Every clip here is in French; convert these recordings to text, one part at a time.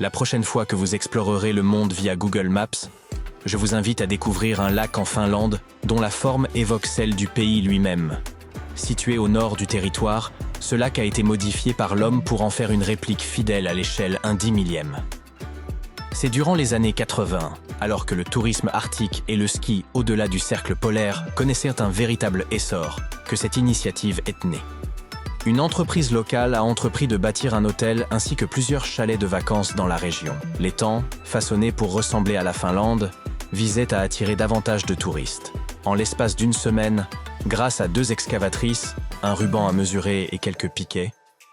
La prochaine fois que vous explorerez le monde via Google Maps, je vous invite à découvrir un lac en Finlande dont la forme évoque celle du pays lui-même. Situé au nord du territoire, ce lac a été modifié par l'homme pour en faire une réplique fidèle à l'échelle 1/10 000. C'est durant les années 80, alors que le tourisme arctique et le ski au-delà du cercle polaire connaissaient un véritable essor, que cette initiative est née. Une entreprise locale a entrepris de bâtir un hôtel ainsi que plusieurs chalets de vacances dans la région. L'étang, façonné pour ressembler à la Finlande, visait à attirer davantage de touristes. En l'espace d'une semaine, grâce à 2 excavatrices, un ruban à mesurer et quelques piquets,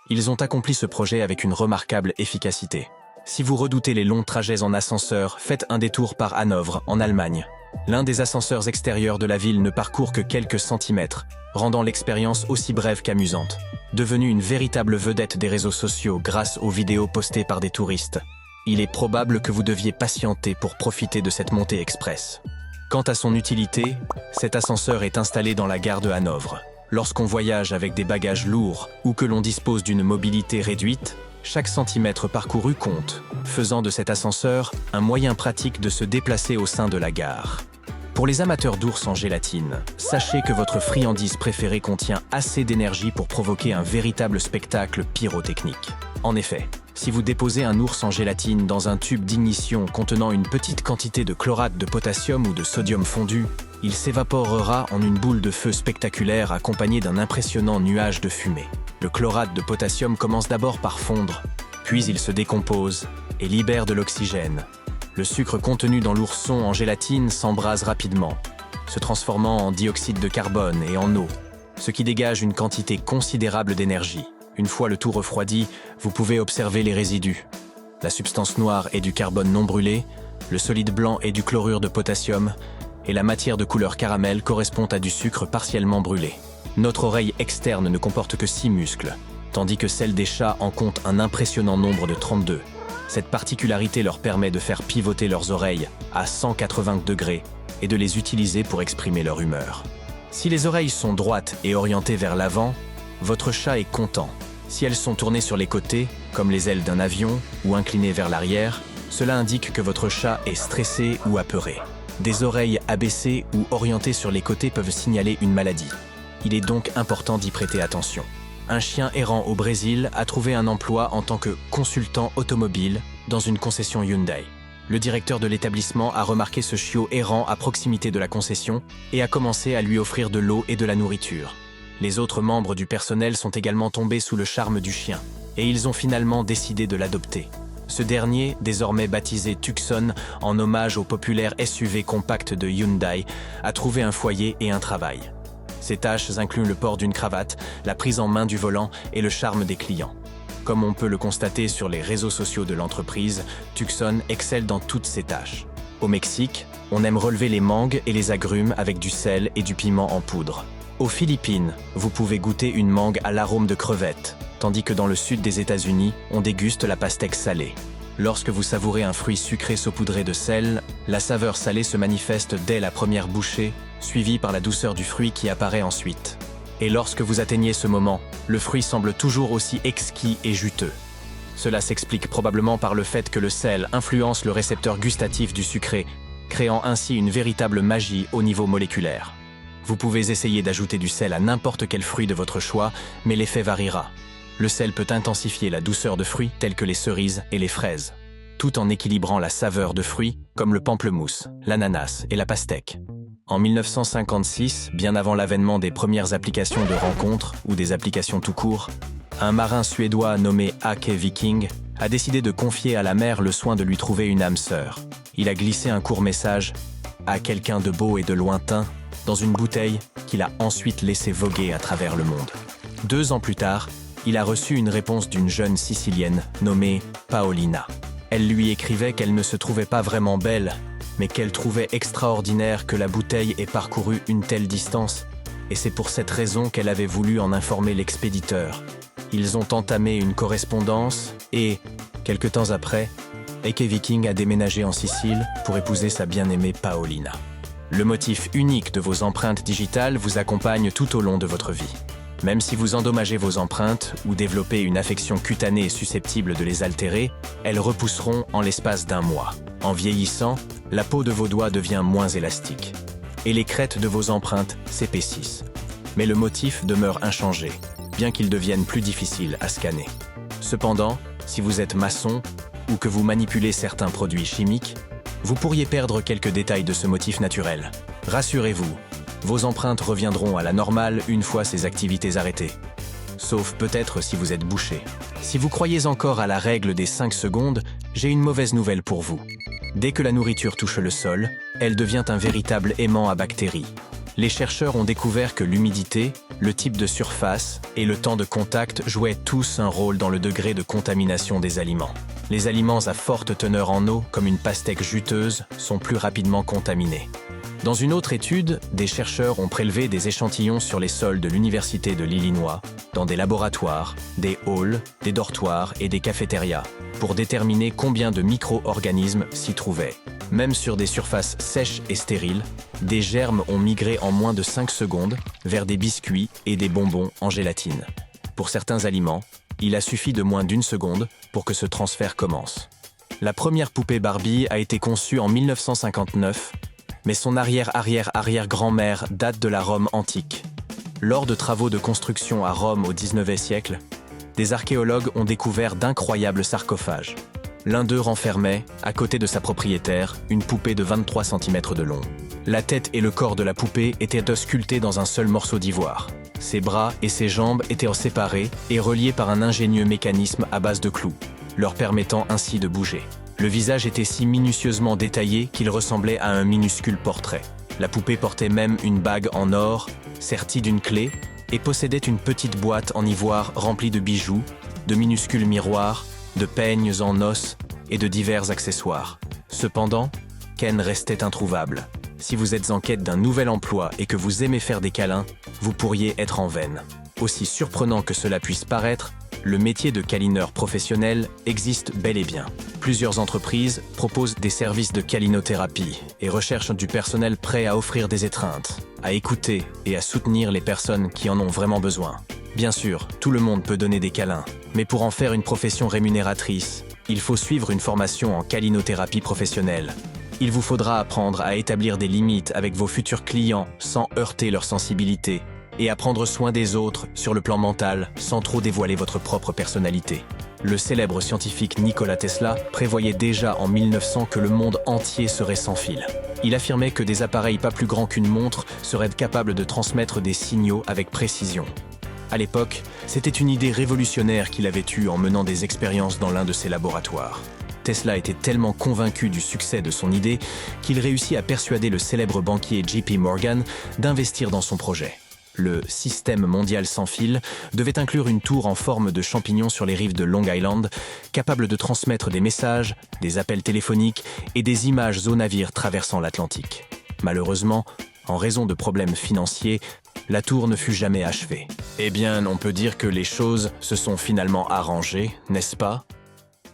ils ont accompli ce projet avec une remarquable efficacité. Si vous redoutez les longs trajets en ascenseur, faites un détour par Hanovre, en Allemagne. L'un des ascenseurs extérieurs de la ville ne parcourt que quelques centimètres, rendant l'expérience aussi brève qu'amusante. Devenu une véritable vedette des réseaux sociaux grâce aux vidéos postées par des touristes, il est probable que vous deviez patienter pour profiter de cette montée express. Quant à son utilité, cet ascenseur est installé dans la gare de Hanovre. Lorsqu'on voyage avec des bagages lourds ou que l'on dispose d'une mobilité réduite, chaque centimètre parcouru compte, faisant de cet ascenseur un moyen pratique de se déplacer au sein de la gare. Pour les amateurs d'ours en gélatine, sachez que votre friandise préférée contient assez d'énergie pour provoquer un véritable spectacle pyrotechnique. En effet, si vous déposez un ours en gélatine dans un tube d'ignition contenant une petite quantité de chlorate de potassium ou de sodium fondu, il s'évaporera en une boule de feu spectaculaire accompagnée d'un impressionnant nuage de fumée. Le chlorate de potassium commence d'abord par fondre, puis il se décompose et libère de l'oxygène. Le sucre contenu dans l'ourson en gélatine s'embrase rapidement, se transformant en dioxyde de carbone et en eau, ce qui dégage une quantité considérable d'énergie. Une fois le tout refroidi, vous pouvez observer les résidus. La substance noire est du carbone non brûlé, le solide blanc est du chlorure de potassium, et la matière de couleur caramel correspond à du sucre partiellement brûlé. Notre oreille externe ne comporte que 6 muscles, tandis que celle des chats en compte un impressionnant nombre de 32. Cette particularité leur permet de faire pivoter leurs oreilles à 180 degrés et de les utiliser pour exprimer leur humeur. Si les oreilles sont droites et orientées vers l'avant, votre chat est content. Si elles sont tournées sur les côtés, comme les ailes d'un avion, ou inclinées vers l'arrière, cela indique que votre chat est stressé ou apeuré. Des oreilles abaissées ou orientées sur les côtés peuvent signaler une maladie. Il est donc important d'y prêter attention. Un chien errant au Brésil a trouvé un emploi en tant que consultant automobile dans une concession Hyundai. Le directeur de l'établissement a remarqué ce chiot errant à proximité de la concession et a commencé à lui offrir de l'eau et de la nourriture. Les autres membres du personnel sont également tombés sous le charme du chien et ils ont finalement décidé de l'adopter. Ce dernier, désormais baptisé Tucson en hommage au populaire SUV compact de Hyundai, a trouvé un foyer et un travail. Ces tâches incluent le port d'une cravate, la prise en main du volant et le charme des clients. Comme on peut le constater sur les réseaux sociaux de l'entreprise, Tucson excelle dans toutes ces tâches. Au Mexique, on aime relever les mangues et les agrumes avec du sel et du piment en poudre. Aux Philippines, vous pouvez goûter une mangue à l'arôme de crevettes, tandis que dans le sud des États-Unis, on déguste la pastèque salée. Lorsque vous savourez un fruit sucré saupoudré de sel, la saveur salée se manifeste dès la première bouchée, suivie par la douceur du fruit qui apparaît ensuite. Et lorsque vous atteignez ce moment, le fruit semble toujours aussi exquis et juteux. Cela s'explique probablement par le fait que le sel influence le récepteur gustatif du sucré, créant ainsi une véritable magie au niveau moléculaire. Vous pouvez essayer d'ajouter du sel à n'importe quel fruit de votre choix, mais l'effet variera. Le sel peut intensifier la douceur de fruits tels que les cerises et les fraises, tout en équilibrant la saveur de fruits comme le pamplemousse, l'ananas et la pastèque. En 1956, bien avant l'avènement des premières applications de rencontres ou des applications tout court, un marin suédois nommé Ake Viking a décidé de confier à la mer le soin de lui trouver une âme sœur. Il a glissé un court message à quelqu'un de beau et de lointain dans une bouteille qu'il a ensuite laissé voguer à travers le monde. 2 ans plus tard, il a reçu une réponse d'une jeune Sicilienne nommée Paolina. Elle lui écrivait qu'elle ne se trouvait pas vraiment belle, mais qu'elle trouvait extraordinaire que la bouteille ait parcouru une telle distance, et c'est pour cette raison qu'elle avait voulu en informer l'expéditeur. Ils ont entamé une correspondance et, quelque temps après, Ake Viking a déménagé en Sicile pour épouser sa bien-aimée Paolina. Le motif unique de vos empreintes digitales vous accompagne tout au long de votre vie. Même si vous endommagez vos empreintes ou développez une affection cutanée susceptible de les altérer, elles repousseront en l'espace d'1 mois. En vieillissant, la peau de vos doigts devient moins élastique et les crêtes de vos empreintes s'épaississent. Mais le motif demeure inchangé, bien qu'il devienne plus difficile à scanner. Cependant, si vous êtes maçon ou que vous manipulez certains produits chimiques, vous pourriez perdre quelques détails de ce motif naturel. Rassurez-vous, vos empreintes reviendront à la normale une fois ces activités arrêtées. Sauf peut-être si vous êtes bouché. Si vous croyez encore à la règle des 5 secondes, j'ai une mauvaise nouvelle pour vous. Dès que la nourriture touche le sol, elle devient un véritable aimant à bactéries. Les chercheurs ont découvert que l'humidité, le type de surface et le temps de contact jouaient tous un rôle dans le degré de contamination des aliments. Les aliments à forte teneur en eau, comme une pastèque juteuse, sont plus rapidement contaminés. Dans une autre étude, des chercheurs ont prélevé des échantillons sur les sols de l'Université de l'Illinois, dans des laboratoires, des halls, des dortoirs et des cafétérias, pour déterminer combien de micro-organismes s'y trouvaient. Même sur des surfaces sèches et stériles, des germes ont migré en moins de 5 secondes vers des biscuits et des bonbons en gélatine. Pour certains aliments, il a suffi de moins d'1 seconde pour que ce transfert commence. La première poupée Barbie a été conçue en 1959, mais son arrière-arrière-arrière-grand-mère date de la Rome antique. Lors de travaux de construction à Rome au XIXe siècle, des archéologues ont découvert d'incroyables sarcophages. L'un d'eux renfermait, à côté de sa propriétaire, une poupée de 23 cm de long. La tête et le corps de la poupée étaient sculptés dans un seul morceau d'ivoire. Ses bras et ses jambes étaient séparés et reliés par un ingénieux mécanisme à base de clous, leur permettant ainsi de bouger. Le visage était si minutieusement détaillé qu'il ressemblait à un minuscule portrait. La poupée portait même une bague en or, sertie d'une clé, et possédait une petite boîte en ivoire remplie de bijoux, de minuscules miroirs, de peignes en os et de divers accessoires. Cependant, Ken restait introuvable. Si vous êtes en quête d'un nouvel emploi et que vous aimez faire des câlins, vous pourriez être en veine. Aussi surprenant que cela puisse paraître, le métier de câlineur professionnel existe bel et bien. Plusieurs entreprises proposent des services de câlinothérapie et recherchent du personnel prêt à offrir des étreintes, à écouter et à soutenir les personnes qui en ont vraiment besoin. Bien sûr, tout le monde peut donner des câlins, mais pour en faire une profession rémunératrice, il faut suivre une formation en câlinothérapie professionnelle. Il vous faudra apprendre à établir des limites avec vos futurs clients sans heurter leur sensibilité et à prendre soin des autres sur le plan mental sans trop dévoiler votre propre personnalité. Le célèbre scientifique Nikola Tesla prévoyait déjà en 1900 que le monde entier serait sans fil. Il affirmait que des appareils pas plus grands qu'une montre seraient capables de transmettre des signaux avec précision. À l'époque, c'était une idée révolutionnaire qu'il avait eue en menant des expériences dans l'un de ses laboratoires. Tesla était tellement convaincu du succès de son idée qu'il réussit à persuader le célèbre banquier JP Morgan d'investir dans son projet. Le système mondial sans fil devait inclure une tour en forme de champignon sur les rives de Long Island, capable de transmettre des messages, des appels téléphoniques et des images aux navires traversant l'Atlantique. Malheureusement, en raison de problèmes financiers, la tour ne fut jamais achevée. Eh bien, on peut dire que les choses se sont finalement arrangées, n'est-ce pas ?